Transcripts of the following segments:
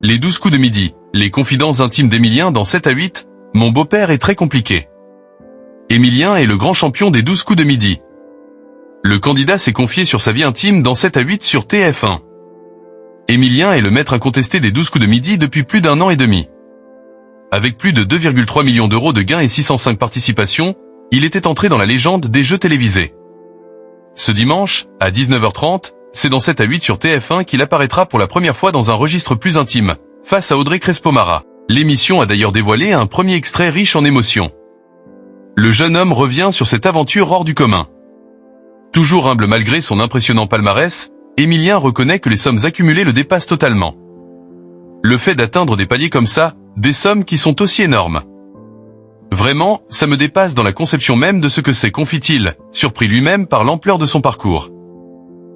Les 12 coups de midi, les confidences intimes d'Emilien dans 7 à 8, mon beau-père est très compliqué. Emilien est le grand champion des 12 coups de midi. Le candidat s'est confié sur sa vie intime dans 7 à 8 sur TF1. Emilien est le maître incontesté des 12 coups de midi depuis plus d'1 an et demi. Avec plus de 2,3 millions d'euros de gains et 605 participations, il était entré dans la légende des jeux télévisés. Ce dimanche, à 19h30, c'est dans 7 à 8 sur TF1 qu'il apparaîtra pour la première fois dans un registre plus intime, face à Audrey Crespo-Mara. L'émission a d'ailleurs dévoilé un premier extrait riche en émotions. Le jeune homme revient sur cette aventure hors du commun. Toujours humble malgré son impressionnant palmarès, Emilien reconnaît que les sommes accumulées le dépassent totalement. Le fait d'atteindre des paliers comme ça, des sommes qui sont aussi énormes. Vraiment, ça me dépasse dans la conception même de ce que c'est, confie-t-il, surpris lui-même par l'ampleur de son parcours.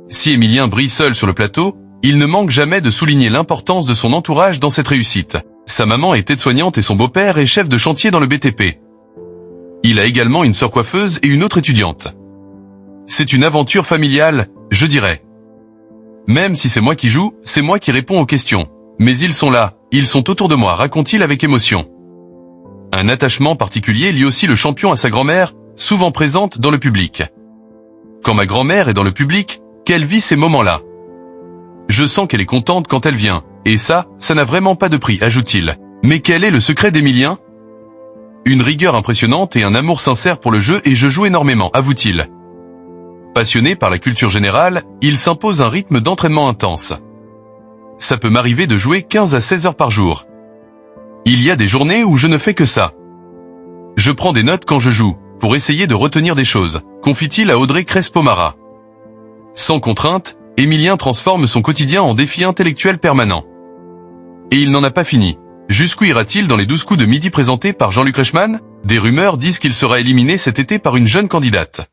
Si Emilien brille seul sur le plateau, il ne manque jamais de souligner l'importance de son entourage dans cette réussite. Sa maman est aide-soignante et son beau-père est chef de chantier dans le BTP. Il a également une sœur coiffeuse et une autre étudiante. C'est une aventure familiale, je dirais. Même si c'est moi qui joue, c'est moi qui réponds aux questions. Mais ils sont là, ils sont autour de moi, raconte-t-il avec émotion. Un attachement particulier lie aussi le champion à sa grand-mère, souvent présente dans le public. Quand ma grand-mère est dans le public, qu'elle vit ces moments-là. Je sens qu'elle est contente quand elle vient, et ça n'a vraiment pas de prix, ajoute-t-il. Mais quel est le secret d'Emilien ? Une rigueur impressionnante et un amour sincère pour le jeu, et je joue énormément, avoue-t-il. Passionné par la culture générale, il s'impose un rythme d'entraînement intense. Ça peut m'arriver de jouer 15 à 16 heures par jour. Il y a des journées où je ne fais que ça. Je prends des notes quand je joue, pour essayer de retenir des choses, confie-t-il à Audrey Crespo-Mara. Sans contrainte, Emilien transforme son quotidien en défi intellectuel permanent. Et il n'en a pas fini. Jusqu'où ira-t-il dans les 12 coups de midi présentés par Jean-Luc Reichmann ? Des rumeurs disent qu'il sera éliminé cet été par une jeune candidate.